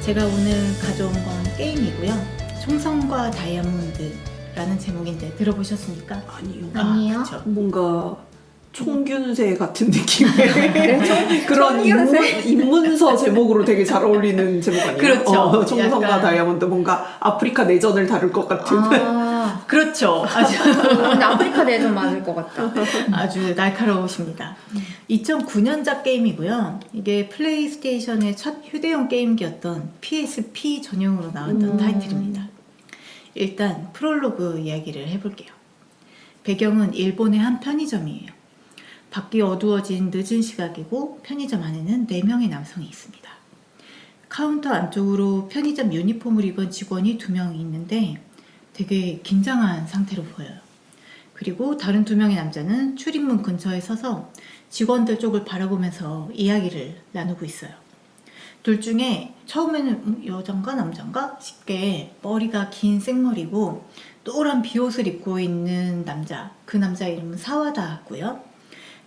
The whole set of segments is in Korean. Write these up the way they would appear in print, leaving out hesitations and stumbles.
제가 오늘 가져온 건 게임이고요. 총성과 다이아몬드라는 제목인데 들어보셨습니까? 아니요. 아니요. 그쵸. 뭔가 총균세 같은 느낌의 그런 총균세? 인문서 제목으로 되게 잘 어울리는 제목 아니에요? 그렇죠. 총성과 약간- 다이아몬드 뭔가 아프리카 내전을 다룰 것 같은 그렇죠. 아주, 근데 아프리카 내전 맞을 것 같다. 아주 날카로우십니다. 2009년작 게임이고요. 이게 플레이스테이션의 첫 휴대용 게임기였던 PSP 전용으로 나왔던 타이틀입니다. 일단 프롤로그 이야기를 해볼게요. 배경은 일본의 한 편의점이에요. 밖이 어두워진 늦은 시각이고 편의점 안에는 4명의 남성이 있습니다. 카운터 안쪽으로 편의점 유니폼을 입은 직원이 2명이 있는데 되게 긴장한 상태로 보여요. 그리고 다른 2명의 남자는 출입문 근처에 서서 직원들 쪽을 바라보면서 이야기를 나누고 있어요. 둘 중에 처음에는 여잔가 남잔가 싶게 머리가 긴 생머리고 노란 비옷을 입고 있는 남자, 그 남자 이름은 사와다고요.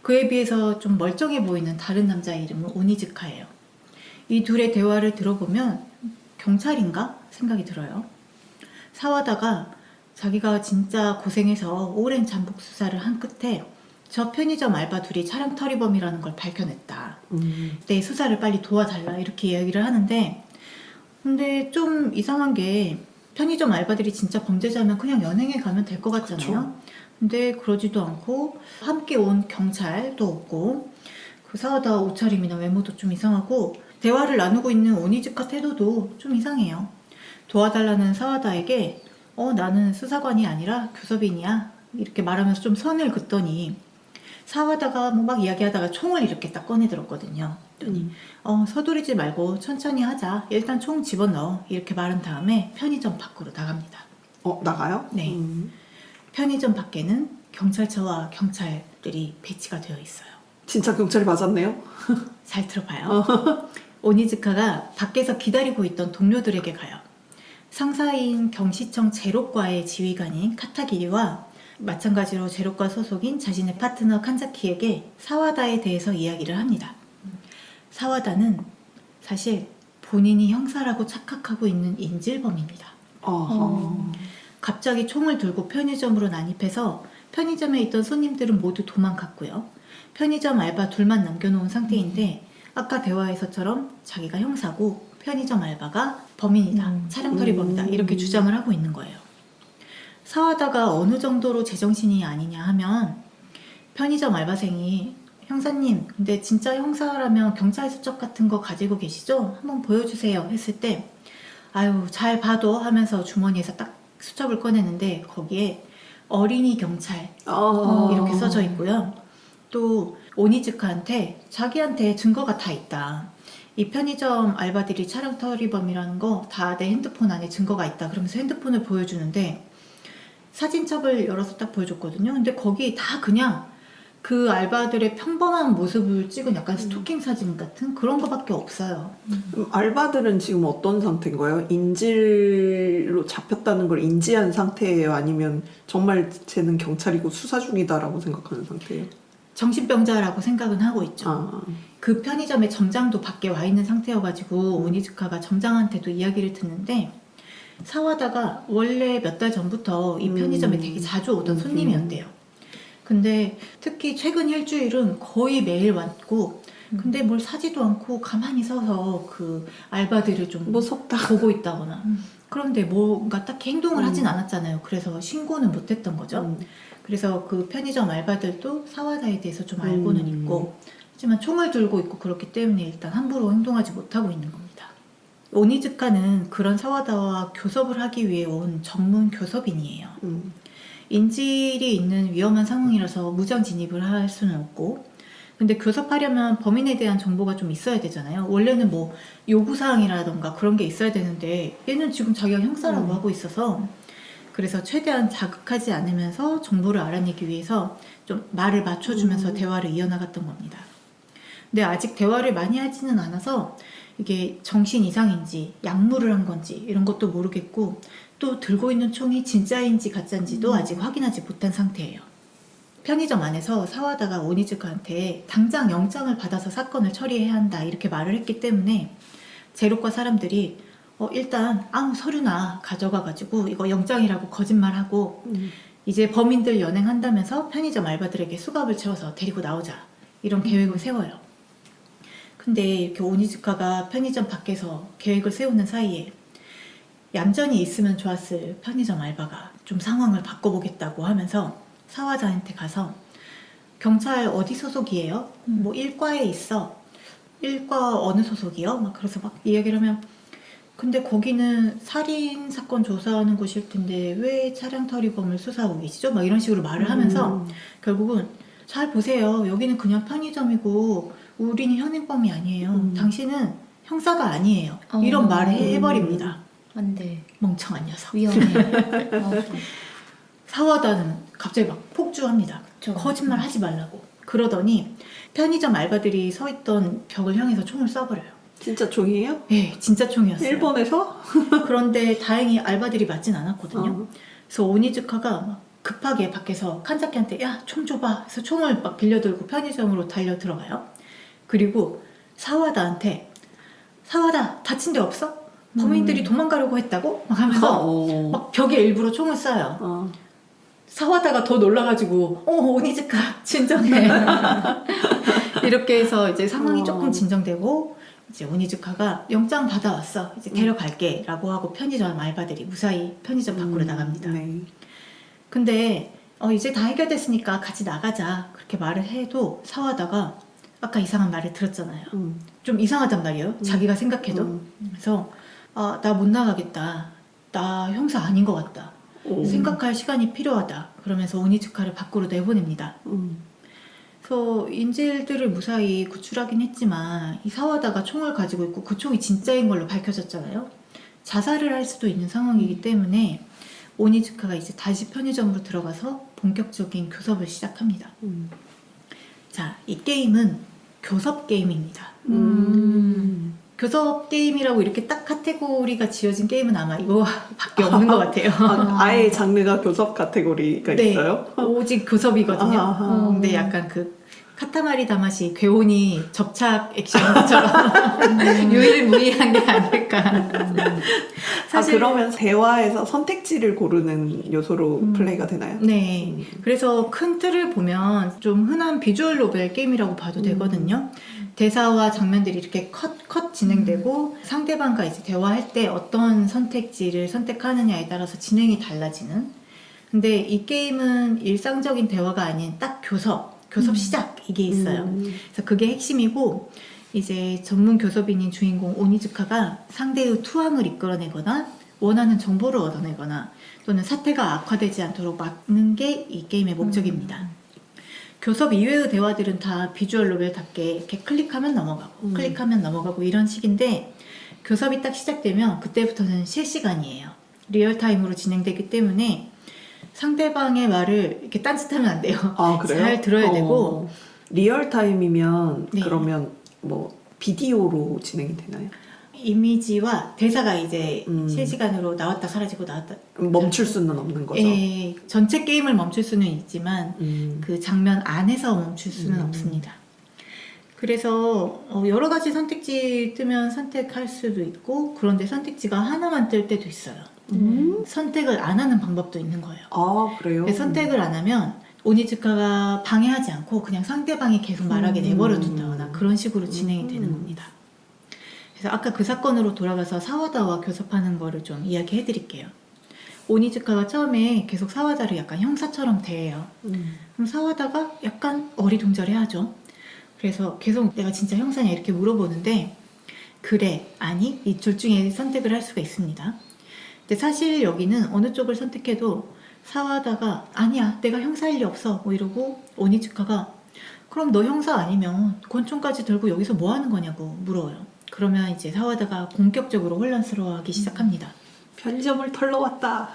그에 비해서 좀 멀쩡해 보이는 다른 남자 이름은 오니즈카예요. 이 둘의 대화를 들어보면 경찰인가 생각이 들어요. 사와다가 자기가 진짜 고생해서 오랜 잠복 수사를 한 끝에 저 편의점 알바 둘이 차량 터리범이라는 걸 밝혀냈다. 내 수사를 빨리 도와달라 이렇게 이야기를 하는데, 근데 좀 이상한 게 편의점 알바들이 진짜 범죄자면 그냥 연행해 가면 될 것 같잖아요. 그쵸. 근데 그러지도 않고 함께 온 경찰도 없고 그 사와다 옷차림이나 외모도 좀 이상하고 대화를 나누고 있는 오니즈카 태도도 좀 이상해요. 도와달라는 사와다에게 나는 수사관이 아니라 교섭인이야 이렇게 말하면서 좀 선을 긋더니 사와다가 뭐 막 이야기하다가 총을 이렇게 딱 꺼내 들었거든요. 서두르지 말고 천천히 하자. 일단 총 집어넣어. 이렇게 말한 다음에 편의점 밖으로 나갑니다. 나가요? 네. 편의점 밖에는 경찰차와 경찰들이 배치가 되어 있어요. 진짜 경찰이 맞았네요. 잘 들어봐요. 오니즈카가 밖에서 기다리고 있던 동료들에게 가요. 상사인 경시청 제로과의 지휘관인 카타기리와 마찬가지로 제로과 소속인 자신의 파트너 칸자키에게 사와다에 대해서 이야기를 합니다. 사와다는 사실 본인이 형사라고 착각하고 있는 인질범입니다. 갑자기 총을 들고 편의점으로 난입해서 편의점에 있던 손님들은 모두 도망갔고요. 편의점 알바 둘만 남겨놓은 상태인데 아까 대화에서처럼 자기가 형사고 편의점 알바가 범인이다. 차량터리 범이다. 이렇게 주장을 하고 있는 거예요. 사와다가 어느 정도로 제정신이 아니냐 하면 편의점 알바생이 형사님, 근데 진짜 형사라면 경찰 수첩 같은 거 가지고 계시죠? 한번 보여주세요 했을 때 아유 잘 봐도 하면서 주머니에서 딱 수첩을 꺼내는데 거기에 어린이 경찰 이렇게 써져 있고요. 또 오니즈카한테 자기한테 증거가 다 있다. 이 편의점 알바들이 차량 터리범이라는 거 다 내 핸드폰 안에 증거가 있다. 그러면서 핸드폰을 보여주는데 사진첩을 열어서 딱 보여줬거든요. 근데 거기 다 그냥 그 알바들의 평범한 모습을 찍은 약간 스토킹 사진 같은 그런 거밖에 없어요. 알바들은 지금 어떤 상태인 거예요? 인질로 잡혔다는 걸 인지한 상태예요? 아니면 정말 쟤는 경찰이고 수사 중이다라고 생각하는 상태예요? 정신병자라고 생각은 하고 있죠. 그 편의점의 점장도 밖에 와 있는 상태여가지고 오니즈카가 점장한테도 이야기를 듣는데 사와다가 원래 몇 달 전부터 이 편의점에 되게 자주 오던 손님이었대요. 근데 특히 최근 일주일은 거의 매일 왔고 근데 뭘 사지도 않고 가만히 서서 그 알바들을 좀 무섭다. 보고 있다거나 그런데 뭔가 딱히 행동을 하진 않았잖아요. 그래서 신고는 못했던 거죠. 그래서 그 편의점 알바들도 사와다에 대해서 좀 알고는 있고 하지만 총을 들고 있고 그렇기 때문에 일단 함부로 행동하지 못하고 있는 겁니다. 오니즈카는 그런 사와다와 교섭을 하기 위해 온 전문 교섭인이에요. 인질이 있는 위험한 상황이라서 무장 진입을 할 수는 없고 근데 교섭하려면 범인에 대한 정보가 좀 있어야 되잖아요. 원래는 뭐 요구사항이라던가 그런 게 있어야 되는데 얘는 지금 자기가 형사라고 하고 있어서 그래서 최대한 자극하지 않으면서 정보를 알아내기 위해서 좀 말을 맞춰주면서 대화를 이어나갔던 겁니다. 근데 아직 대화를 많이 하지는 않아서 이게 정신 이상인지 약물을 한 건지 이런 것도 모르겠고 또 들고 있는 총이 진짜인지 가짜인지도 아직 확인하지 못한 상태예요. 편의점 안에서 사와다가 오니즈카한테 당장 영장을 받아서 사건을 처리해야 한다 이렇게 말을 했기 때문에 제로과 사람들이 일단 아무 서류나 가져가가지고 이거 영장이라고 거짓말하고 이제 범인들 연행한다면서 편의점 알바들에게 수갑을 채워서 데리고 나오자 이런 계획을 세워요. 근데 이렇게 오니즈카가 편의점 밖에서 계획을 세우는 사이에 얌전히 있으면 좋았을 편의점 알바가 좀 상황을 바꿔보겠다고 하면서 사와다한테 가서 경찰 어디 소속이에요? 뭐 1과에 있어. 1과 어느 소속이요? 막 그래서 막 이야기를 하면 근데 거기는 살인 사건 조사하는 곳일 텐데 왜 차량 탈의범을 수사하고 계시죠? 막 이런 식으로 말을 하면서 결국은 잘 보세요. 여기는 그냥 편의점이고 우리는 현행범이 아니에요. 당신은 형사가 아니에요. 이런 말을 해버립니다. 안 돼. 멍청한 녀석. 위험해. 사와다는 갑자기 막 폭주합니다. 그쵸. 거짓말 하지 말라고. 그러더니 편의점 알바들이 서 있던 벽을 향해서 총을 쏴버려요. 진짜 종이에요? 네, 진짜 총이었어요. 일본에서? 그런데 다행히 알바들이 맞진 않았거든요. 어. 그래서 오니즈카가 막 급하게 밖에서 칸자키한테 야, 총 줘봐. 그래서 총을 막 빌려들고 편의점으로 달려 들어가요. 그리고 사와다한테 사와다 다친 데 없어? 범인들이 도망가려고 했다고? 막 하면서 막 벽에 일부러 총을 쏴요. 사와다가 더 놀라가지고 오니즈카 진정해. 이렇게 해서 이제 상황이 조금 진정되고 이제 오니즈카가 영장 받아왔어. 이제 데려갈게 라고 하고 편의점 알바들이 무사히 편의점 밖으로 나갑니다. 네. 근데 이제 다 해결됐으니까 같이 나가자 그렇게 말을 해도 사와다가 아까 이상한 말을 들었잖아요. 좀 이상하단 말이에요. 자기가 생각해도. 그래서 나 못 나가겠다. 나 형사 아닌 것 같다. 생각할 시간이 필요하다. 그러면서 오니즈카를 밖으로 내보냅니다. 그래서 인질들을 무사히 구출하긴 했지만 이 사와다가 총을 가지고 있고 그 총이 진짜인 걸로 밝혀졌잖아요. 자살을 할 수도 있는 상황이기 때문에 오니즈카가 이제 다시 편의점으로 들어가서 본격적인 교섭을 시작합니다. 자, 이 게임은 교섭 게임입니다. 교섭 게임이라고 이렇게 딱 카테고리가 지어진 게임은 아마 이거밖에 없는 것 같아요. 아예 장르가 교섭 카테고리가 네, 있어요? 오직 교섭이거든요. 아하. 근데 약간 그 카타마리 다마시 괴온이 접착 액션처럼 유일무이한 게 아닐까. 사실 그러면 대화에서 선택지를 고르는 요소로 플레이가 되나요? 네. 그래서 큰 틀을 보면 좀 흔한 비주얼 노벨 게임이라고 봐도 되거든요. 대사와 장면들이 이렇게 컷 진행되고 상대방과 이제 대화할 때 어떤 선택지를 선택하느냐에 따라서 진행이 달라지는. 근데 이 게임은 일상적인 대화가 아닌 딱 교섭 시작 이게 있어요. 그래서 그게 핵심이고 이제 전문 교섭인인 주인공 오니즈카가 상대의 투항을 이끌어내거나 원하는 정보를 얻어내거나 또는 사태가 악화되지 않도록 막는 게 이 게임의 목적입니다. 교섭 이외의 대화들은 다 비주얼 노벨답게 이렇게 클릭하면 넘어가고 이런 식인데 교섭이 딱 시작되면 그때부터는 실시간이에요. 리얼타임으로 진행되기 때문에 상대방의 말을 이렇게 딴짓하면 안 돼요. 그래요? 잘 들어야 되고 리얼타임이면 네. 그러면 뭐 비디오로 진행이 되나요? 이미지와 대사가 이제 실시간으로 나왔다 사라지고 나왔다 멈출 수는 없는 거죠? 예, 전체 게임을 멈출 수는 있지만 그 장면 안에서 멈출 수는 없습니다. 그래서 여러 가지 선택지 뜨면 선택할 수도 있고 그런데 선택지가 하나만 뜰 때도 있어요. 선택을 안 하는 방법도 있는 거예요. 그래요? 선택을 안 하면 오니즈카가 방해하지 않고 그냥 상대방이 계속 말하게 내버려 둔다거나 그런 식으로 진행이 되는 겁니다. 그래서 아까 그 사건으로 돌아가서 사와다와 교섭하는 거를 좀 이야기해 드릴게요. 오니즈카가 처음에 계속 사와다를 약간 형사처럼 대해요. 그럼 사와다가 약간 어리둥절해하죠. 그래서 계속 내가 진짜 형사냐 이렇게 물어보는데 그래, 아니 이 둘 중에 선택을 할 수가 있습니다. 근데 사실 여기는 어느 쪽을 선택해도 사와다가 아니야 내가 형사일 리 없어 뭐 이러고 오니즈카가 그럼 너 형사 아니면 권총까지 들고 여기서 뭐 하는 거냐고 물어요. 그러면 이제 사와다가 본격적으로 혼란스러워하기 시작합니다. 편의점을 털러 왔다.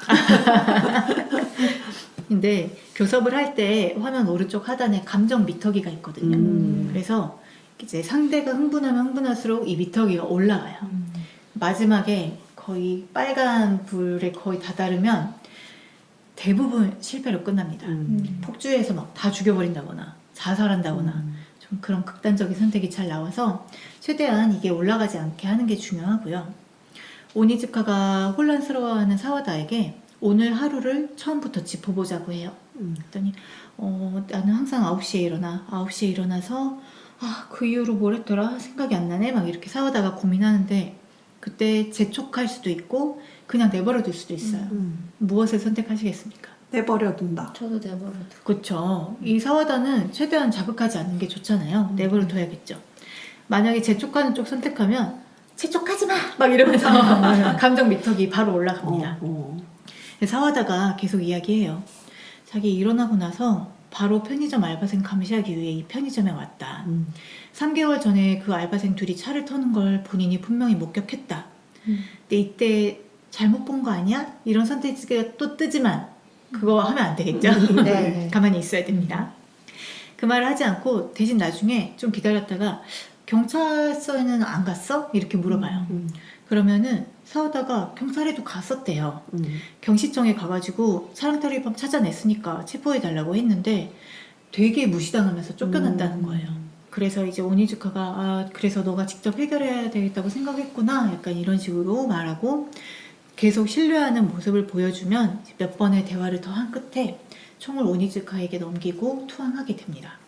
근데 교섭을 할 때 화면 오른쪽 하단에 감정 미터기가 있거든요. 그래서 이제 상대가 흥분하면 흥분할수록 이 미터기가 올라가요. 마지막에 거의 빨간 불에 거의 다다르면 대부분 실패로 끝납니다. 폭주해서 막 다 죽여버린다거나 자살한다거나 좀 그런 극단적인 선택이 잘 나와서 최대한 이게 올라가지 않게 하는 게 중요하고요. 오니즈카가 혼란스러워하는 사와다에게 오늘 하루를 처음부터 짚어보자고 해요. 그랬더니 나는 항상 9시에 일어나. 9시에 일어나서 그 이후로 뭘 했더라? 생각이 안 나네? 막 이렇게 사와다가 고민하는데 그때 재촉할 수도 있고 그냥 내버려둘 수도 있어요. 무엇을 선택하시겠습니까? 내버려둔다. 저도 내버려둬. 그렇죠. 이 사와다는 최대한 자극하지 않는 게 좋잖아요. 내버려둬야겠죠. 만약에 재촉하는 쪽 선택하면 재촉하지 마! 막 이러면서 감정 미터기 바로 올라갑니다. 사와다가 계속 이야기해요. 자기 일어나고 나서 바로 편의점 알바생 감시하기 위해 이 편의점에 왔다. 3개월 전에 그 알바생 둘이 차를 터는 걸 본인이 분명히 목격했다. 근데 이때 잘못 본 거 아니야? 이런 선택지가 또 뜨지만 그거 하면 안 되겠죠? 네. 가만히 있어야 됩니다. 그 말을 하지 않고 대신 나중에 좀 기다렸다가 경찰서에는 안 갔어? 이렇게 물어봐요. 그러면은 사오다가 경찰에도 갔었대요. 경시청에 가가지고 사랑터리범 찾아냈으니까 체포해달라고 했는데 되게 무시당하면서 쫓겨났다는 거예요. 그래서 이제 오니즈카가 그래서 너가 직접 해결해야 되겠다고 생각했구나 약간 이런 식으로 말하고 계속 신뢰하는 모습을 보여주면 몇 번의 대화를 더 한 끝에 총을 오니즈카에게 넘기고 투항하게 됩니다.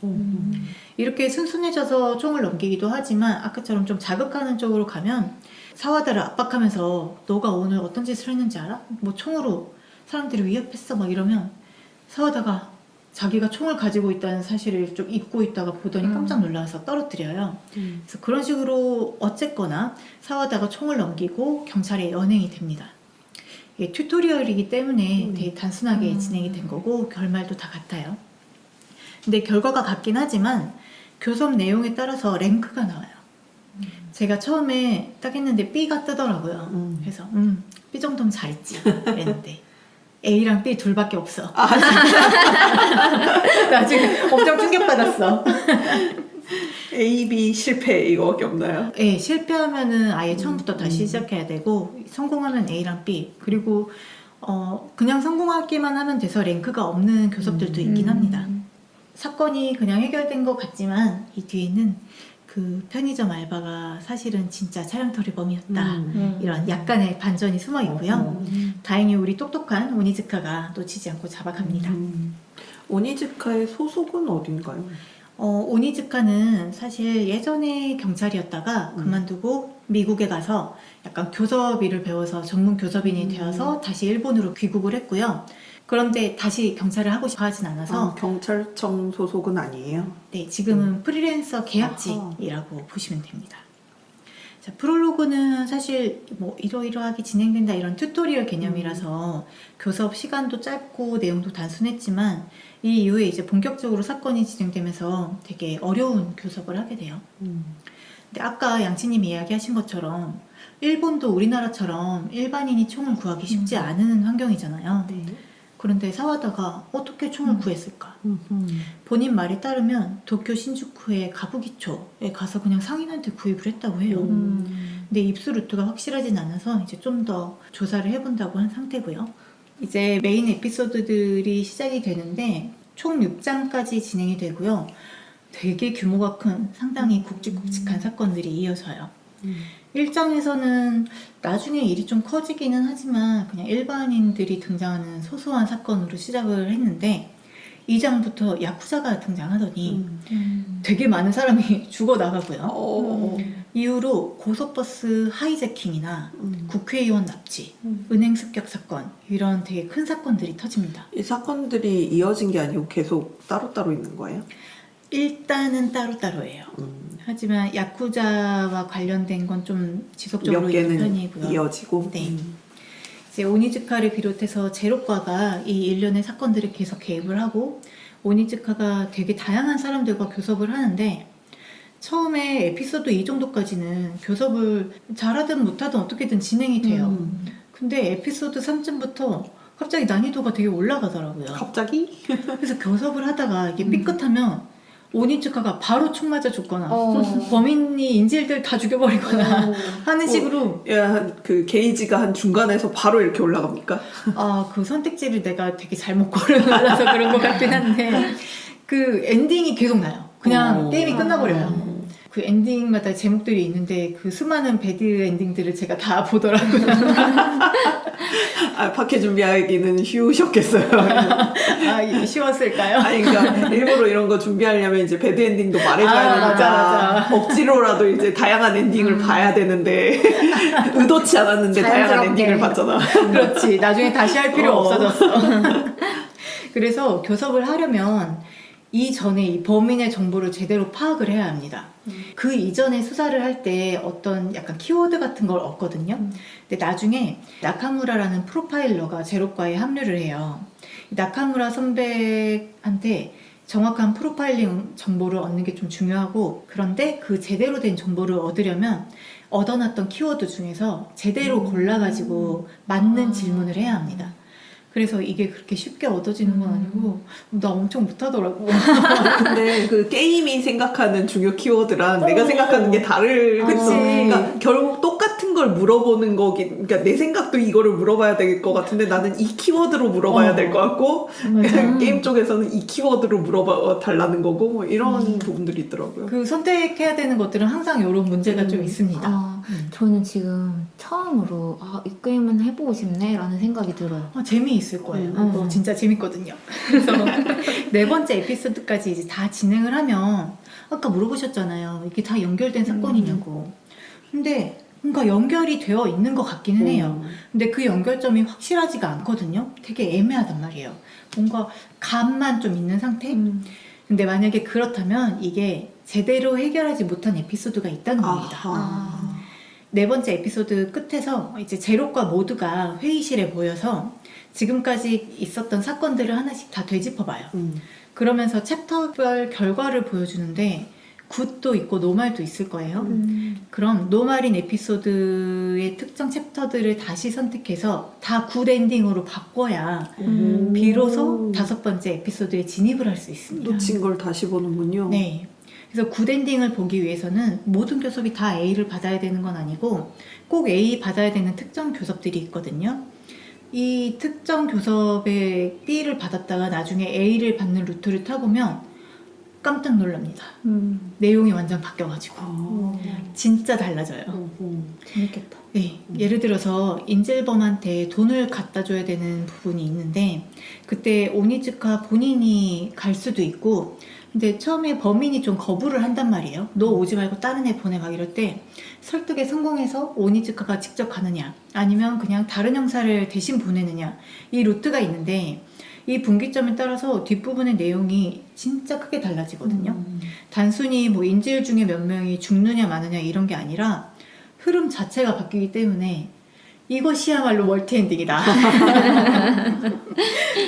이렇게 순순해져서 총을 넘기기도 하지만 아까처럼 좀 자극하는 쪽으로 가면 사와다를 압박하면서 너가 오늘 어떤 짓을 했는지 알아? 뭐 총으로 사람들을 위협했어 막 이러면 사와다가 자기가 총을 가지고 있다는 사실을 좀 잊고 있다가 보더니 깜짝 놀라서 떨어뜨려요. 그래서 그런 식으로 어쨌거나 사와다가 총을 넘기고 경찰에 연행이 됩니다. 이게 튜토리얼이기 때문에 되게 단순하게 진행이 된 거고 결말도 다 같아요. 근데 결과가 같긴 하지만 교섭 내용에 따라서 랭크가 나와요. 제가 처음에 딱 했는데 B가 뜨더라고요. 그래서 B 정도면 잘했지 그랬는데 A랑 B 둘밖에 없어. 나중에 엄청 충격받았어. A, B 실패 이거밖에 없나요? 네, 실패하면은 아예 처음부터 다시 시작해야 되고 성공하면 A랑 B 그리고 그냥 성공하기만 하면 돼서 랭크가 없는 교섭들도 있긴 합니다. 사건이 그냥 해결된 것 같지만 이 뒤에는 그 편의점 알바가 사실은 진짜 차량터리범이었다. 이런 약간의 반전이 숨어 있고요. 다행히 우리 똑똑한 오니즈카가 놓치지 않고 잡아갑니다. 오니즈카의 소속은 어딘가요? 오니즈카는 사실 예전에 경찰이었다가 그만두고 미국에 가서 약간 교섭일을 배워서 전문 교섭인이 되어서 다시 일본으로 귀국을 했고요. 그런데 다시 경찰을 하고 싶어 하진 않아서 경찰청 소속은 아니에요? 네, 지금은 프리랜서 계약직이라고 보시면 됩니다. 자, 프롤로그는 사실 뭐 이러이러하게 진행된다 이런 튜토리얼 개념이라서 교섭 시간도 짧고 내용도 단순했지만 이 이후에 이제 본격적으로 사건이 진행되면서 되게 어려운 교섭을 하게 돼요. 근데 아까 양치님이 이야기하신 것처럼 일본도 우리나라처럼 일반인이 총을 구하기 쉽지 않은 환경이잖아요. 네. 그런데 사와다가 어떻게 총을 구했을까? 본인 말에 따르면 도쿄 신주쿠의 가부기초에 가서 그냥 상인한테 구입을 했다고 해요. 근데 입수 루트가 확실하진 않아서 이제 좀 더 조사를 해본다고 한 상태고요. 이제 메인 에피소드들이 시작이 되는데 총 6장까지 진행이 되고요. 되게 규모가 큰 상당히 굵직굵직한 사건들이 이어져요. 1장에서는 나중에 일이 좀 커지기는 하지만 그냥 일반인들이 등장하는 소소한 사건으로 시작을 했는데 2장부터 야쿠자가 등장하더니 되게 많은 사람이 죽어나가고요. 이후로 고속버스 하이제킹이나 국회의원 납치, 은행 습격 사건 이런 되게 큰 사건들이 터집니다. 이 사건들이 이어진 게 아니고 계속 따로따로 있는 거예요? 일단은 따로따로예요. 하지만 야쿠자와 관련된 건 좀 지속적으로 몇 있는 개는 편이고요. 이어지고? 네. 이제 오니즈카를 비롯해서 제로과가 이 일련의 사건들을 계속 개입을 하고 오니즈카가 되게 다양한 사람들과 교섭을 하는데 처음에 에피소드 2 정도까지는 교섭을 잘하든 못하든 어떻게든 진행이 돼요. 근데 에피소드 3쯤부터 갑자기 난이도가 되게 올라가더라고요. 갑자기? 그래서 교섭을 하다가 이게 삐끗하면 오니츠카가 바로 총 맞아 죽거나 범인이 인질들 다 죽여버리거나 하는 식으로 그 게이지가 한 중간에서 바로 이렇게 올라갑니까? 그 선택지를 내가 되게 잘못 고르라서 그런 것 같긴 한데 그 엔딩이 계속 나요. 그냥 게임이 끝나버려요. 그 엔딩마다 제목들이 있는데 그 수많은 배드 엔딩들을 제가 다 보더라고요. 아, 파케 준비하기는 쉬우셨겠어요. 아, 이게 쉬웠을까요? 아니, 그러니까 일부러 이런 거 준비하려면 이제 배드 엔딩도 말해줘야 되니까 맞아. 억지로라도 이제 다양한 엔딩을 봐야 되는데 의도치 않았는데 다양한 자연스럽게. 엔딩을 봤잖아. 그렇지. 나중에 다시 할 필요 어. 없어졌어. 그래서 교섭을 하려면 이전에 이 범인의 정보를 제대로 파악을 해야 합니다. 그 이전에 수사를 할 때 어떤 약간 키워드 같은 걸 얻거든요. 근데 나중에 나카무라라는 프로파일러가 제로과에 합류를 해요. 나카무라 선배한테 정확한 프로파일링 정보를 얻는 게 좀 중요하고, 그런데 그 제대로 된 정보를 얻으려면 얻어놨던 키워드 중에서 제대로 골라가지고 맞는 질문을 해야 합니다. 그래서 이게 그렇게 쉽게 얻어지는 건 아니고 나 엄청 못하더라고. 근데 그 게임이 생각하는 중요 키워드랑 내가 생각하는 게 다를 그치. 그러니까 결국 똑같은 걸 물어보는 거긴, 그러니까 내 생각도 이거를 물어봐야 될 것 같은데 나는 이 키워드로 물어봐야 될 것 같고 맞아. 게임 쪽에서는 이 키워드로 물어봐 달라는 거고 뭐 이런 부분들이 있더라고요. 그 선택해야 되는 것들은 항상 이런 문제가 좀 있습니다. 아, 저는 지금 처음으로 이 게임은 해보고 싶네 라는 생각이 들어요. 재미있을 거예요. 음. 진짜 재밌거든요. 그래서 네 번째 에피소드까지 이제 다 진행을 하면, 아까 물어보셨잖아요. 이게 다 연결된 사건이냐고. 근데 뭔가 연결이 되어 있는 것 같기는 해요. 근데 그 연결점이 확실하지가 않거든요. 되게 애매하단 말이에요. 뭔가 감만 좀 있는 상태? 근데 만약에 그렇다면 이게 제대로 해결하지 못한 에피소드가 있다는 겁니다. 아하. 네 번째 에피소드 끝에서 이제 제로과 모두가 회의실에 모여서 지금까지 있었던 사건들을 하나씩 다 되짚어봐요. 그러면서 챕터별 결과를 보여주는데 굿도 있고 노말도 있을 거예요. 그럼 노말인 에피소드의 특정 챕터들을 다시 선택해서 다 굿 엔딩으로 바꿔야 비로소 다섯 번째 에피소드에 진입을 할 수 있습니다. 놓친 걸 다시 보는군요. 네. 그래서 굿 엔딩을 보기 위해서는 모든 교섭이 다 A를 받아야 되는 건 아니고 꼭 A 받아야 되는 특정 교섭들이 있거든요. 이 특정 교섭에 B를 받았다가 나중에 A를 받는 루트를 타보면 깜짝 놀랍니다. 내용이 완전 바뀌어가지고 진짜 달라져요. 재밌겠다. 네, 예를 들어서 인질범한테 돈을 갖다 줘야 되는 부분이 있는데 그때 오니즈카 본인이 갈 수도 있고, 근데 처음에 범인이 좀 거부를 한단 말이에요. 너 오지 말고 다른 애 보내 막 이럴 때 설득에 성공해서 오니즈카가 직접 가느냐 아니면 그냥 다른 형사를 대신 보내느냐, 이 루트가 있는데 이 분기점에 따라서 뒷부분의 내용이 진짜 크게 달라지거든요. 단순히 뭐 인질 중에 몇 명이 죽느냐 마느냐 이런 게 아니라 흐름 자체가 바뀌기 때문에 이것이야말로 멀티 엔딩이다.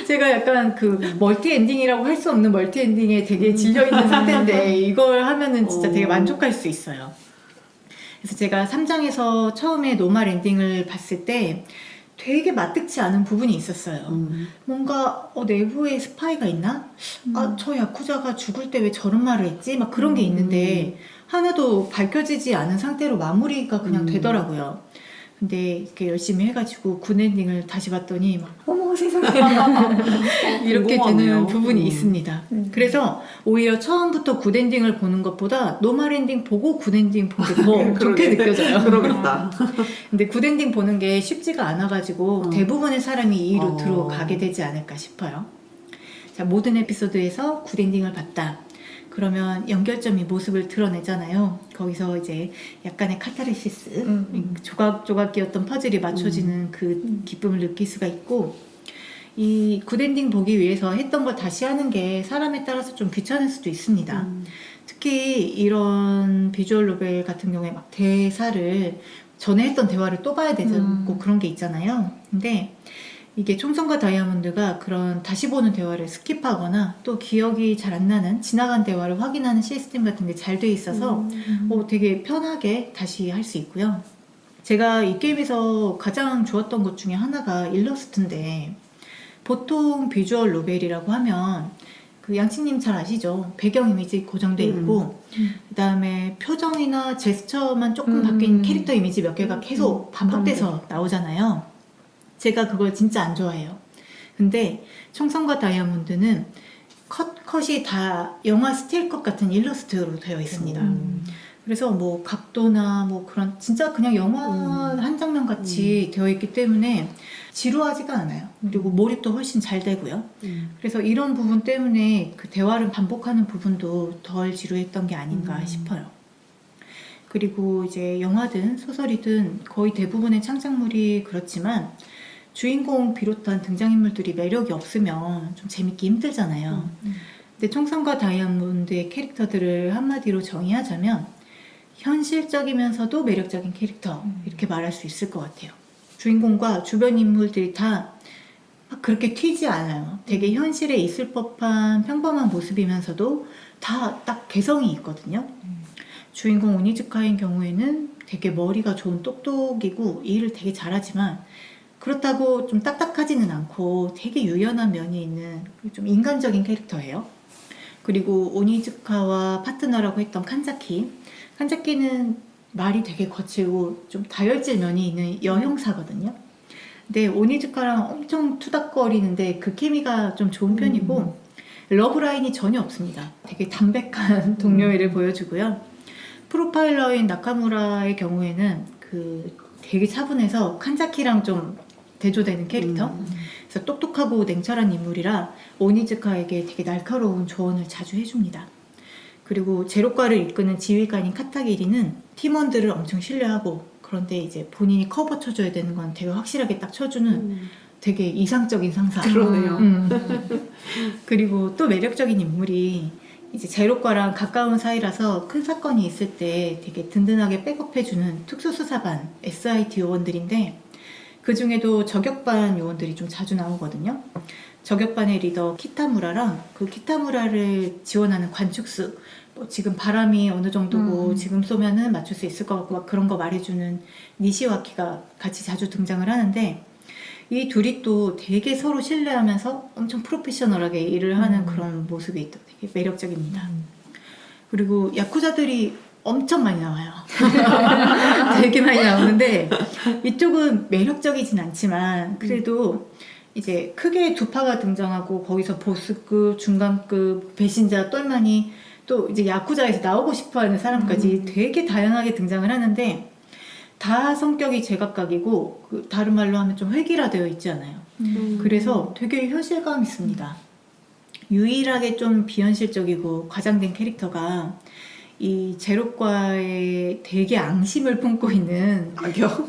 제가 약간 그 멀티 엔딩이라고 할 수 없는 멀티 엔딩에 되게 질려있는 상태인데 이걸 하면은 진짜 되게 만족할 수 있어요. 그래서 제가 3장에서 처음에 노말 엔딩을 봤을 때 되게 마뜩지 않은 부분이 있었어요. 뭔가 내부에 스파이가 있나? 저 야쿠자가 죽을 때 왜 저런 말을 했지? 막 그런 게 있는데 하나도 밝혀지지 않은 상태로 마무리가 그냥 되더라고요. 근데 이렇게 열심히 해가지고 굿 엔딩을 다시 봤더니 막 어머 세상에. 이렇게 궁금하네요. 되는 부분이 있습니다. 그래서 오히려 처음부터 굿 엔딩을 보는 것보다 노말 엔딩 보고 굿 엔딩 보는 게 더 좋게 느껴져요. 그러겠다. 근데 굿 엔딩 보는 게 쉽지가 않아가지고 대부분의 사람이 이 루트로 가게 되지 않을까 싶어요. 자, 모든 에피소드에서 굿 엔딩을 봤다. 그러면 연결점이 모습을 드러내잖아요. 거기서 이제 약간의 카타르시스, 조각조각 끼었던 퍼즐이 맞춰지는 그 기쁨을 느낄 수가 있고, 이 굿엔딩 보기 위해서 했던 걸 다시 하는 게 사람에 따라서 좀 귀찮을 수도 있습니다. 특히 이런 비주얼 노벨 같은 경우에 막 대사를 전에 했던 대화를 또 봐야 되고 그런 게 있잖아요. 근데 이게 총선과 다이아몬드가 그런 다시 보는 대화를 스킵하거나 또 기억이 잘 안 나는 지나간 대화를 확인하는 시스템 같은 게 잘 돼 있어서 되게 편하게 다시 할 수 있고요. 제가 이 게임에서 가장 좋았던 것 중에 하나가 일러스트인데, 보통 비주얼 노벨이라고 하면 그 양치님 잘 아시죠? 배경 이미지 고정돼 있고 그 다음에 표정이나 제스처만 조금 바뀐 캐릭터 이미지 몇 개가 계속 반복돼서 나오잖아요. 제가 그걸 진짜 안 좋아해요. 근데 총선과 다이아몬드는 컷이 다 영화 스틸 컷 같은 일러스트로 되어 있습니다. 그래서 뭐 각도나 뭐 그런 진짜 그냥 영화 한 장면 같이 되어 있기 때문에 지루하지가 않아요. 그리고 몰입도 훨씬 잘 되고요. 그래서 이런 부분 때문에 그 대화를 반복하는 부분도 덜 지루했던 게 아닌가 싶어요. 그리고 이제 영화든 소설이든 거의 대부분의 창작물이 그렇지만 주인공 비롯한 등장인물들이 매력이 없으면 좀 재밌기 힘들잖아요. 근데 청산과 다이아몬드의 캐릭터들을 한마디로 정의하자면 현실적이면서도 매력적인 캐릭터 이렇게 말할 수 있을 것 같아요. 주인공과 주변 인물들이 다 막 그렇게 튀지 않아요. 되게 현실에 있을 법한 평범한 모습이면서도 다 딱 개성이 있거든요. 주인공 오니즈카인 경우에는 되게 머리가 좋은 똑똑이고 일을 되게 잘하지만 그렇다고 좀 딱딱하지는 않고 되게 유연한 면이 있는 좀 인간적인 캐릭터예요. 그리고 오니즈카와 파트너라고 했던 칸자키는 말이 되게 거칠고 좀 다혈질 면이 있는 여형사거든요. 근데 오니즈카랑 엄청 투닥거리는데 그 케미가 좀 좋은 편이고 러브라인이 전혀 없습니다. 되게 담백한 동료애를 보여주고요. 프로파일러인 나카무라의 경우에는 그 되게 차분해서 칸자키랑 좀 대조되는 캐릭터. 그래서 똑똑하고 냉철한 인물이라 오니즈카에게 되게 날카로운 조언을 자주 해줍니다. 그리고 제로과를 이끄는 지휘관인 카타기리는 팀원들을 엄청 신뢰하고 그런데 이제 본인이 커버 쳐줘야 되는 건 되게 확실하게 딱 쳐주는 되게 이상적인 상사. 그러네요. 그리고 또 매력적인 인물이 이제 제로과랑 가까운 사이라서 큰 사건이 있을 때 되게 든든하게 백업해주는 특수수사반 SIT 요원들인데 그 중에도 저격반 요원들이 좀 자주 나오거든요. 저격반의 리더 키타무라랑 그 키타무라를 지원하는 관측수, 뭐 지금 바람이 어느 정도고 지금 쏘면은 맞출 수 있을 것 같고 막 그런 거 말해주는 니시와키가 같이 자주 등장을 하는데 이 둘이 또 되게 서로 신뢰하면서 엄청 프로페셔널하게 일을 하는 그런 모습이 또 되게 매력적입니다. 그리고 야쿠자들이 엄청 많이 나와요. 되게 많이 나오는데 이쪽은 매력적이진 않지만 그래도 이제 크게 두 파가 등장하고 거기서 보스급, 중간급, 배신자, 똘마니 또 이제 야쿠자에서 나오고 싶어하는 사람까지 되게 다양하게 등장을 하는데 다 성격이 제각각이고 그 다른 말로 하면 좀 획일화되어 있지 않아요. 그래서 되게 현실감 있습니다. 유일하게 좀 비현실적이고 과장된 캐릭터가 이 제로과에 되게 앙심을 품고 있는 악역?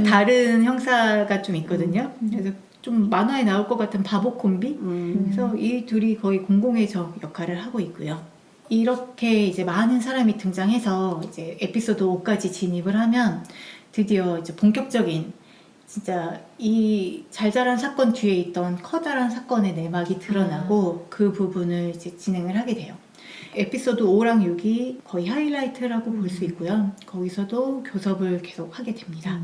다른 형사가 좀 있거든요. 그래서 좀 만화에 나올 것 같은 바보 콤비? 그래서 이 둘이 거의 공공의 적 역할을 하고 있고요. 이렇게 이제 많은 사람이 등장해서 이제 에피소드 5까지 진입을 하면 드디어 이제 본격적인 진짜 이 잘잘한 사건 뒤에 있던 커다란 사건의 내막이 드러나고 그 부분을 이제 진행을 하게 돼요. 에피소드 5랑 6이 거의 하이라이트라고 볼 수 있고요. 거기서도 교섭을 계속 하게 됩니다.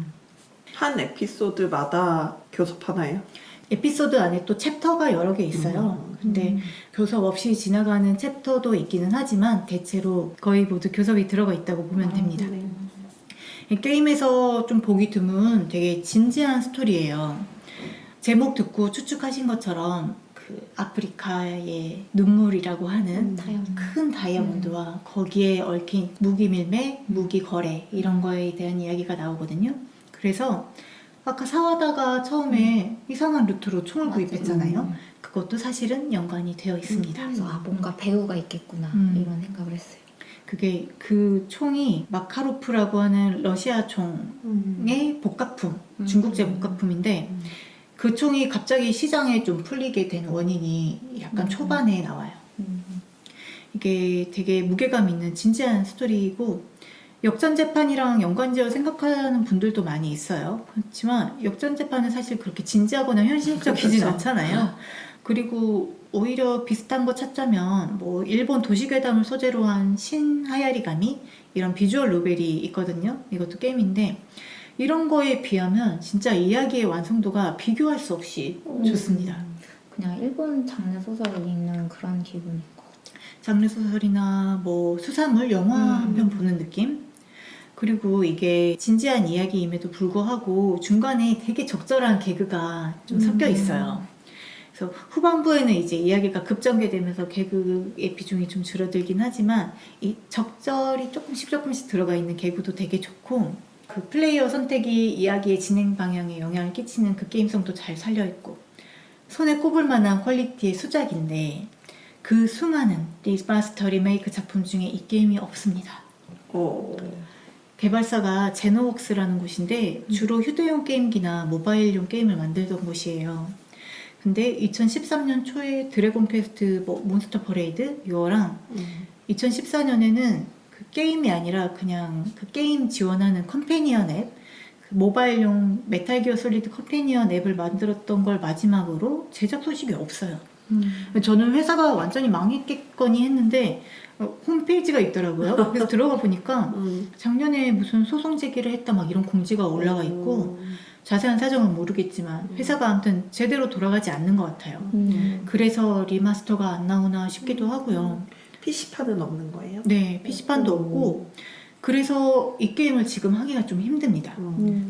한 에피소드마다 교섭하나요? 에피소드 안에 또 챕터가 여러 개 있어요. 근데 교섭 없이 지나가는 챕터도 있기는 하지만 대체로 거의 모두 교섭이 들어가 있다고 보면 됩니다. 이 게임에서 좀 보기 드문 되게 진지한 스토리예요. 제목 듣고 추측하신 것처럼 그 아프리카의 눈물이라고 하는 큰 다이아몬드와 거기에 얽힌 무기 밀매, 무기 거래 이런 거에 대한 이야기가 나오거든요. 그래서 아까 사와다가 처음에 이상한 루트로 총을 구입했잖아요. 그것도 사실은 연관이 되어 있습니다. 그래서 뭔가 배우가 있겠구나 이런 생각을 했어요. 그게 그 총이 마카로프라고 하는 러시아 총의 복가품, 중국제 복가품인데 그 총이 갑자기 시장에 좀 풀리게 된 원인이 약간 초반에 나와요. 이게 되게 무게감 있는 진지한 스토리이고 역전재판이랑 연관지어 생각하는 분들도 많이 있어요. 그렇지만 역전재판은 사실 그렇게 진지하거나 현실적이진 않잖아요. 그리고 오히려 비슷한 거 찾자면 뭐 일본 도시괴담을 소재로 한 신하야리가미 이런 비주얼 노벨이 있거든요. 이것도 게임인데 이런 거에 비하면 진짜 이야기의 완성도가 비교할 수 없이 좋습니다. 그냥 일본 장르 소설을 읽는 그런 기분인 것 같아요. 장르 소설이나 뭐 수사물 영화 한 편 보는 느낌? 그리고 이게 진지한 이야기임에도 불구하고 중간에 되게 적절한 개그가 좀 섞여 있어요. 그래서 후반부에는 이제 이야기가 급전개되면서 개그의 비중이 좀 줄어들긴 하지만 이 적절히 조금씩 들어가 있는 개그도 되게 좋고 그 플레이어 선택이 이야기의 진행 방향에 영향을 끼치는 그 게임성도 잘 살려있고 손에 꼽을 만한 퀄리티의 수작인데 그 수많은 리마스터 리메이크 작품 중에 이 게임이 없습니다. 개발사가 제노웍스라는 곳인데 주로 휴대용 게임기나 모바일용 게임을 만들던 곳이에요. 근데 2013년 초에 드래곤 퀘스트 몬스터 퍼레이드 이거랑 2014년에는 그 게임이 아니라 그냥 그 게임 지원하는 컴패니언 앱, 그 모바일용 메탈 기어 솔리드 컴패니언 앱을 만들었던 걸 마지막으로 제작 소식이 없어요. 저는 회사가 완전히 망했겠거니 했는데 홈페이지가 있더라고요. 그래서 들어가 보니까 작년에 무슨 소송 제기를 했다 막 이런 공지가 올라와 있고 자세한 사정은 모르겠지만 회사가 아무튼 제대로 돌아가지 않는 것 같아요. 그래서 리마스터가 안 나오나 싶기도 하고요. PC판은 없는 거예요? 네, PC판도 없고 그래서 이 게임을 지금 하기가 좀 힘듭니다.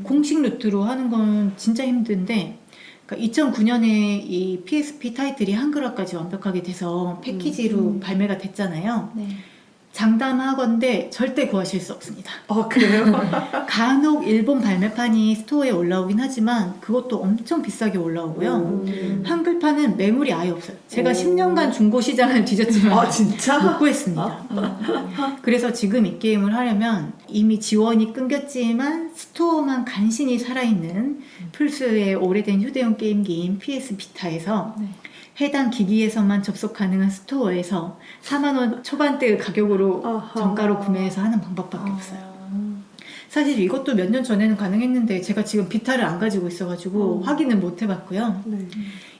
공식 루트로 하는 건 진짜 힘든데 그러니까 2009년에 이 PSP 타이틀이 한글화까지 완벽하게 돼서 패키지로 발매가 됐잖아요. 네. 장담하건대 절대 구하실 수 없습니다. 그래요? 간혹 일본 발매판이 스토어에 올라오긴 하지만 그것도 엄청 비싸게 올라오고요. 한글판은 매물이 아예 없어요. 제가 10년간 중고 시장을 뒤졌지만 진짜? 못 구했습니다. 그래서 지금 이 게임을 하려면 이미 지원이 끊겼지만 스토어만 간신히 살아있는 플스의 오래된 휴대용 게임기인 PS 비타에서 해당 기기에서만 접속 가능한 스토어에서 4만원 초반대 가격으로 정가로 구매해서 하는 방법밖에 없어요. 사실 이것도 몇 년 전에는 가능했는데 제가 지금 비타를 안 가지고 있어가지고 확인은 못 해봤고요.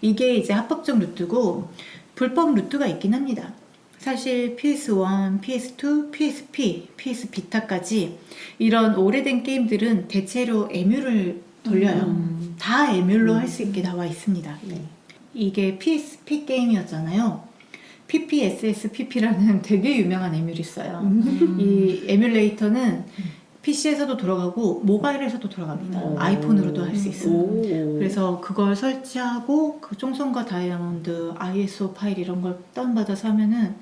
이게 이제 합법적 루트고 불법 루트가 있긴 합니다. 사실 PS1, PS2, PSP, PS 비타까지 이런 오래된 게임들은 대체로 에뮬을 돌려요. 다 에뮬로 할 수 있게 나와 있습니다. 이게 PSP 게임이었잖아요. PPSSPP라는 되게 유명한 에뮬이 있어요. 이 에뮬레이터는 PC에서도 돌아가고 모바일에서도 돌아갑니다. 아이폰으로도 할 수 있어요. 그래서 그걸 설치하고 그 총선과 다이아몬드, ISO 파일 이런 걸 다운받아서 하면은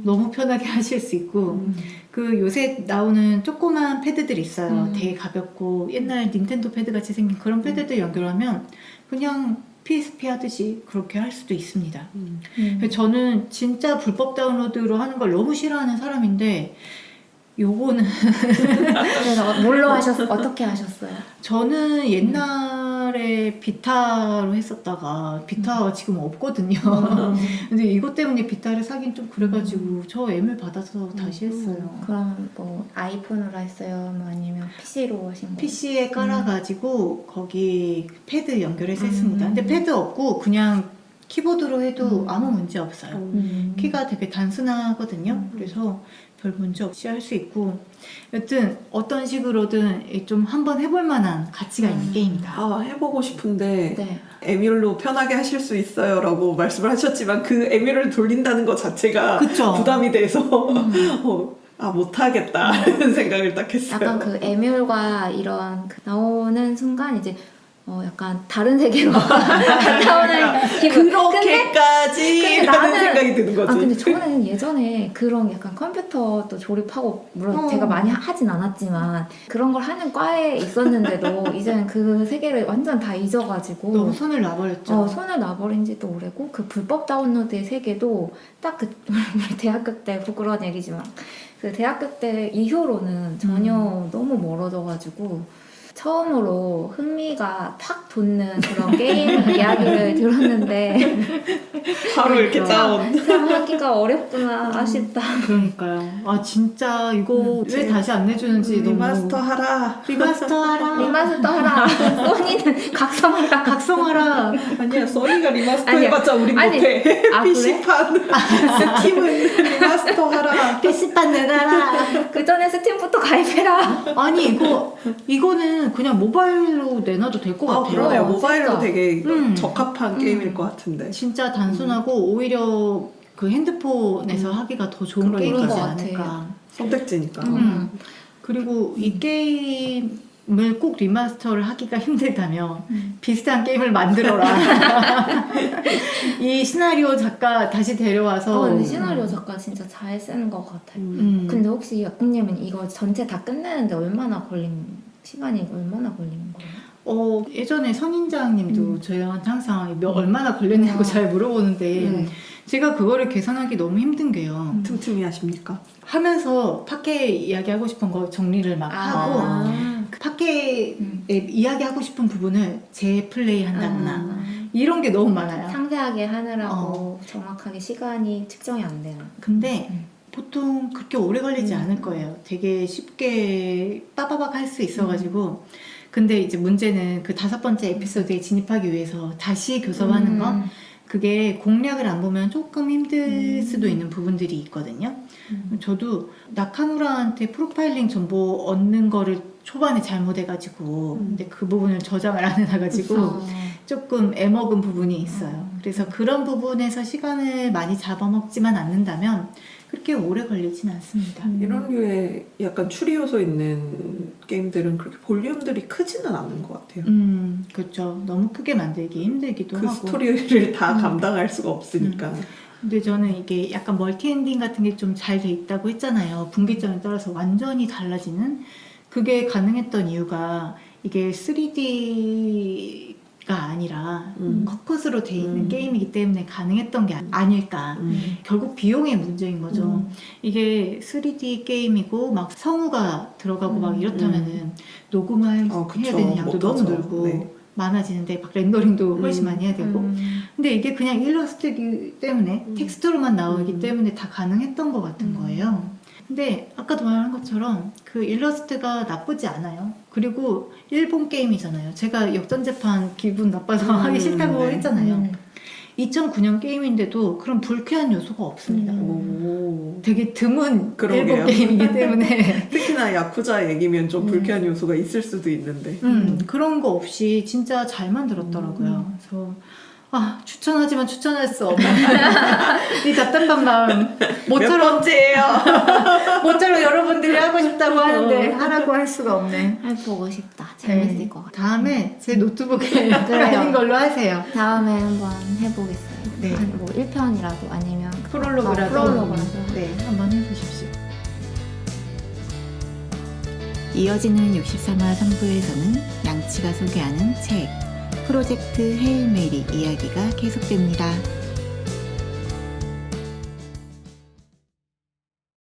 너무 편하게 하실 수 있고 그 요새 나오는 조그만 패드들 있어요. 되게 가볍고 옛날 닌텐도 패드 같이 생긴 그런 패드들 연결하면 그냥 PSP 하듯이 그렇게 할 수도 있습니다. 저는 진짜 불법 다운로드로 하는 걸 너무 싫어하는 사람인데 요거는 그래서 뭘로 어떻게 하셨어요? 저는 옛날에 비타로 했었다가 비타가 지금 없거든요. 근데 이것 때문에 비타를 사긴 좀 그래가지고 저 에밀 받아서 다시 했어요. 그럼 뭐 아이폰으로 했어요? 뭐 아니면 PC로 하신 거예요? PC에 깔아가지고 거기 패드 연결해서 했습니다. 근데 패드 없고 그냥 키보드로 해도 아무 문제 없어요. 키가 되게 단순하거든요. 그래서 별 문제 없이 할 수 있고 여튼 어떤 식으로든 좀 한번 해볼 만한 가치가 있는 게임이다. 해보고 싶은데 네. 에뮬로 편하게 하실 수 있어요 라고 말씀을 하셨지만 그 에뮬을 돌린다는 것 자체가 그쵸? 부담이 돼서 못하겠다 이런 생각을 딱 했어요. 약간 그 에뮬과 이런 그 나오는 순간 이제 약간 다른 세계로 갔다 오는 기분. 그렇게까지 근데 하는 나는- 생각이 드는 거지. 근데 저는 예전에 그런 약간 컴퓨터도 조립하고 물론 제가 많이 하진 않았지만 그런 걸 하는 과에 있었는데도 이제는 그 세계를 완전 다 잊어가지고 너무 손을 놔버렸죠. 손을 놔버린 지도 오래고 그 불법 다운로드의 세계도 딱 그 대학교 때 부끄러운 얘기지만 그 대학교 때 이후로는 전혀 너무 멀어져가지고 처음으로 흥미가 팍 돋는 그런 게임 이야기를 들었는데 바로 이렇게 다운. 참 하기가 어렵구나 아쉽다. 그러니까요. 진짜 이거 왜 다시 안 내주는지 너무 리마스터 하라. 리마스터 하라. 리마스터 하라. 소니는 각성하라. 각성하라. 아니야, 써니가 리마스터 아니야. 해봤자 우린 아니, 못해. 그래? PC판 스팀은 리마스터 하라. PC판 내놔라. 그 전에 스팀부터 가입해라. 아니 이거는 그냥 모바일로 내놔도 될 것 같아요. 그러네요. 모바일로 진짜. 되게 음. 적합한 게임일 것 같은데. 진짜 단순하고 오히려 그 핸드폰에서 하기가 더 좋은 그런 게임이지 것 않을까. 같아요. 선택지니까. 그리고 이 게임이 게임을 꼭 리마스터를 하기가 힘들다면 비슷한 게임을 만들어라. 이 시나리오 작가 다시 데려와서 근데 시나리오 작가 진짜 잘 쓰는 것 같아요. 근데 혹시 약국님은 이거 전체 다 끝내는데 시간이 얼마나 걸리는 거예요? 예전에 선인장님도 저희한테 항상 얼마나 걸렸냐고 잘 물어보는데 제가 그거를 계산하기 너무 힘든 게요. 틈틈이 하십니까? 하면서 팟캐 이야기하고 싶은 거 정리를 막 하고 그 팟캐에 이야기하고 싶은 부분을 재플레이 한다거나 이런 게 너무 많아요. 상세하게 하느라고 정확하게 시간이 측정이 안 되는. 근데 보통 그렇게 오래 걸리지 않을 거예요. 되게 쉽게 빠바박 할 수 있어가지고 근데 이제 문제는 그 5번째 에피소드에 진입하기 위해서 다시 교섭하는 거 그게 공략을 안 보면 조금 힘들 수도 있는 부분들이 있거든요. 저도 나카무라한테 프로파일링 정보 얻는 거를 초반에 잘못해가지고 근데 그 부분을 저장을 안 해놔가지고 조금 애먹은 부분이 있어요. 그래서 그런 부분에서 시간을 많이 잡아먹지만 않는다면 그렇게 오래 걸리진 않습니다. 이런 류의 약간 추리 요소 있는 게임들은 그렇게 볼륨들이 크지는 않은 것 같아요. 그렇죠. 너무 크게 만들기 힘들기도 그 하고. 스토리를 다 감당할 수가 없으니까. 근데 저는 이게 약간 멀티 엔딩 같은 게 좀 잘 돼 있다고 했잖아요. 분기점에 따라서 완전히 달라지는. 그게 가능했던 이유가 이게 3D가 아니라 컷컷으로 돼 있는 게임이기 때문에 가능했던 게 아닐까. 결국 비용의 문제인 거죠. 이게 3D 게임이고 막 성우가 들어가고 막 이렇다면은 녹음을 해야 되는 양도 너무 늘고 많아지는데 막 렌더링도 훨씬 많이 해야 되고 근데 이게 그냥 일러스트이기 때문에 텍스트로만 나오기 때문에 다 가능했던 것 같은 거예요. 근데 아까도 말한 것처럼 그 일러스트가 나쁘지 않아요. 그리고 일본 게임이잖아요. 제가 역전재판 기분 나빠서 하기 싫다고 했잖아요. 2009년 게임인데도 그런 불쾌한 요소가 없습니다. 되게 드문 그러게요. 일본 게임이기 때문에 특히나 야쿠자 얘기면 좀 불쾌한 요소가 있을 수도 있는데. 그런 거 없이 진짜 잘 만들었더라고요. 그래서 추천하지만 추천할 수 없는 이 답답한 마음 몇 번째예요? 모처럼 여러분들이 하고 싶다고 하는데 하라고 할 수가 없네. 해보고 싶다. 재밌을 것 같아요. 다음에 제 노트북에 하는 걸로 하세요. 다음에 한번 해보겠어요. 네. 뭐 1편이라도 아니면 프롤로그라도 프롤로그라도. 네, 한번 해보십시오. 이어지는 63화 3부에서는 양치가 소개하는 책 프로젝트 헤일 메리 이야기가 계속됩니다.